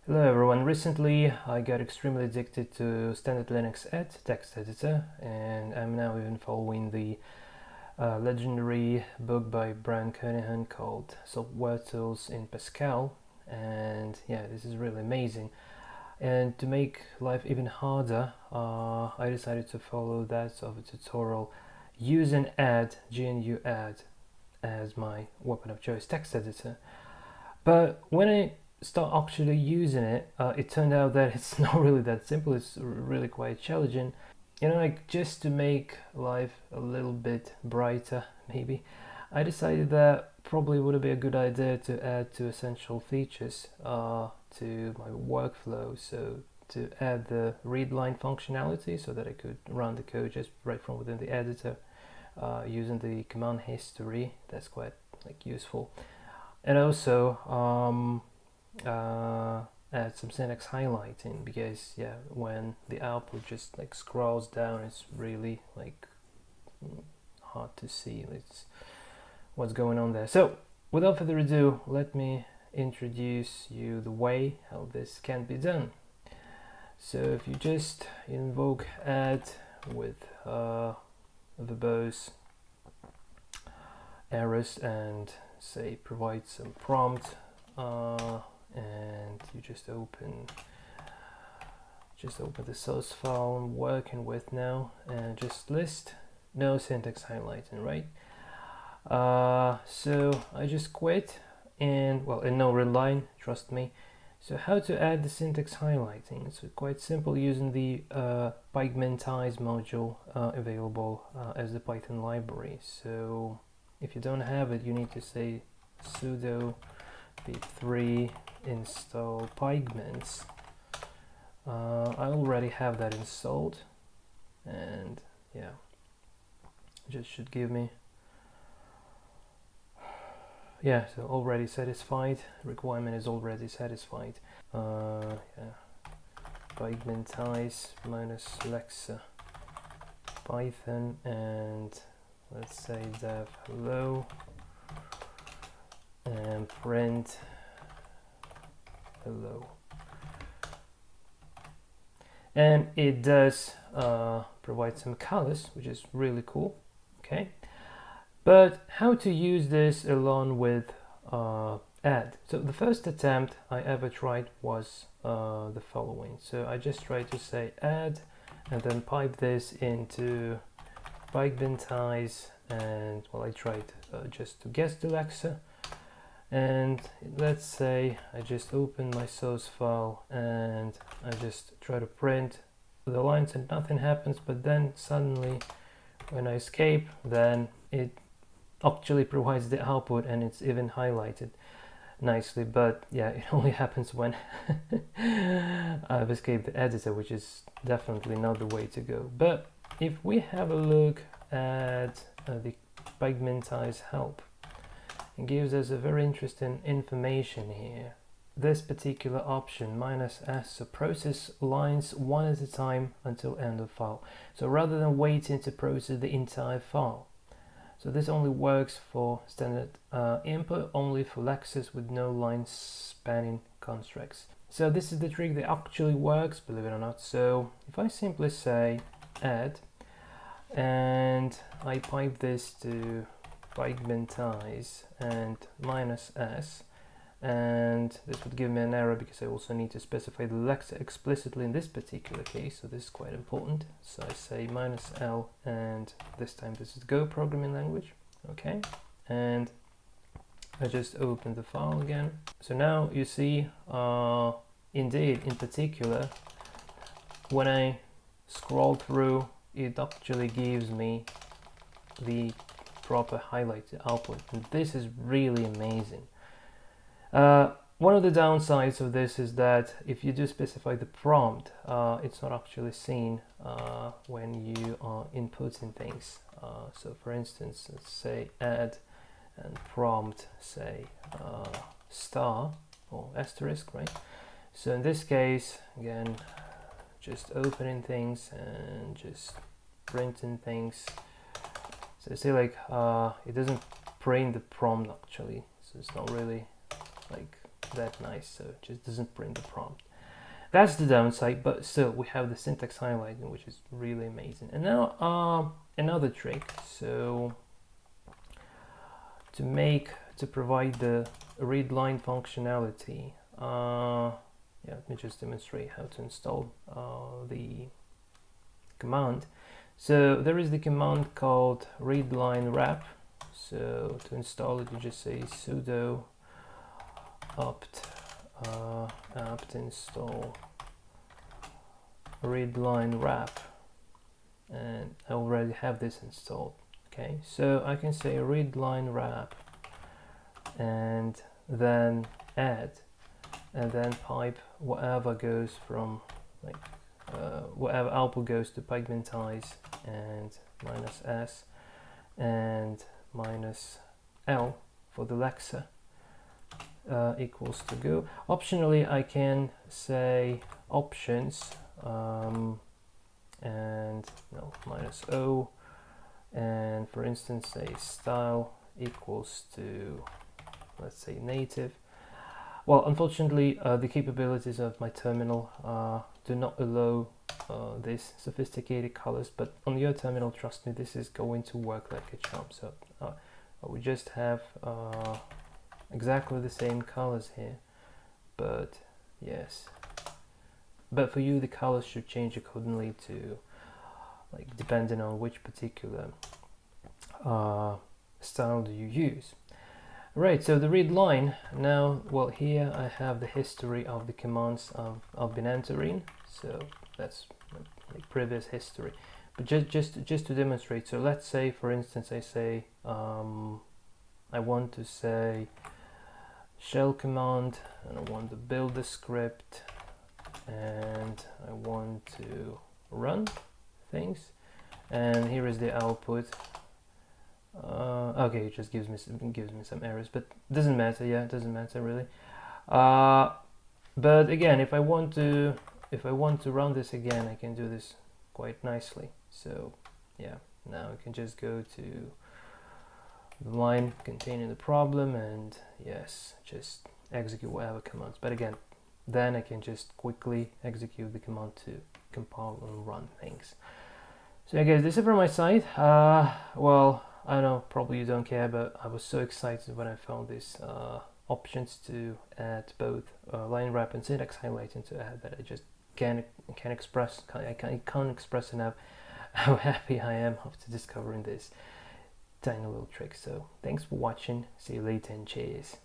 Hello everyone, recently I got extremely addicted to standard Linux text editor, and I'm now even following the legendary book by Brian Kernighan called Software Tools in Pascal, and yeah, this is really amazing. And to make life even harder, I decided to follow that sort of tutorial using GNU add as my weapon of choice text editor. But when I start actually using it, it turned out that it's not really that simple. It's really quite challenging. Like just to make life a little bit brighter, maybe, I decided that probably would be a good idea to add two essential features to my workflow. So to add the readline functionality so that I could run the code just right from within the editor using the command history. That's quite useful. And also add some syntax highlighting, because when the output just scrolls down, it's really hard to see what's going on there. So without further ado, let me introduce you the way how this can be done. So if you just invoke add with verbose errors and say provide some prompt, and you just open the source file I'm working with now, and just list, no syntax highlighting, right? So I just quit, and no readline, trust me. So how to add the syntax highlighting? It's quite simple using the Pygmentize module available as the Python library. So if you don't have it, you need to say sudo pip3 install Pygments. I already have that installed, and yeah, just should give me, so already satisfied, requirement is already satisfied. Pygmentize minus Lexa Python, and let's say dev hello, and print hello. And it does provide some colors, which is really cool. Okay, but how to use this along with add? So the first attempt I ever tried was the following. So I just tried to say add and then pipe this into Pygmentize, and I tried just to guess the Lexa, and let's say I just open my source file and I just try to print the lines and nothing happens, but then suddenly when I escape, then it actually provides the output and it's even highlighted nicely. But yeah, it only happens when I've escaped the editor, which is definitely not the way to go. But if we have a look at the Pygmentize help, it gives us a very interesting information here. This particular option, -s, so process lines one at a time until end of file. So rather than waiting to process the entire file. So this only works for standard input, only for Lexas with no line spanning constructs. So this is the trick that actually works, believe it or not. So if I simply say add, and I pipe this to Pygmentize and -s, and this would give me an error because I also need to specify the Lexa explicitly in this particular case, so this is quite important. So I say -l, and this time this is Go programming language. Okay, and I just open the file again. So now you see, indeed, in particular, when I scroll through, it actually gives me the proper highlighted output, and this is really amazing. One of the downsides of this is that if you do specify the prompt, it's not actually seen when you are inputting things. So for instance, let's say add and prompt, say star or asterisk, right? So in this case, again, just opening things and just printing things. So see, it doesn't print the prompt actually, so it's not really that nice, so it just doesn't print the prompt. That's the downside, but still we have the syntax highlighting, which is really amazing. And now another trick. So to provide the read line functionality, yeah, let me just demonstrate how to install the command. So there is the command called rlwrap. So to install it, you just say sudo apt install readline-wrap, and I already have this installed. Okay, so I can say readline-wrap and then add, and then pipe whatever goes from, like, whatever output goes to Pygmentize, and -s and -l for the lexer equals to go. Optionally, I can say options and no, -o, and for instance say style equals to, let's say, native. Well, unfortunately, the capabilities of my terminal do not allow these sophisticated colors, but on your terminal, trust me, this is going to work like a charm. So I would just have exactly the same colors here, but yes, but for you the colors should change accordingly to, like, depending on which particular style do you use. Right, so the read line now, well, here I have the history of the commands I've been entering, so that's like previous history. But just to demonstrate, so let's say, for instance, I say I want to say shell command, and I want to build the script, and I want to run things, and here is the output. Okay, it just gives me some errors, but doesn't matter. Yeah, it doesn't matter really. But again, if I want to run this again, I can do this quite nicely. So yeah, now I can just go to the line containing the problem, and yes, just execute whatever commands. But again, then I can just quickly execute the command to compile and run things. So yeah, guys, this is from my side. Well, I know probably you don't care, but I was so excited when I found these options to add both line wrap and syntax highlighting to add, that I just can't express. I can't express enough how happy I am after discovering this tiny little trick. So thanks for watching. See you later, and cheers.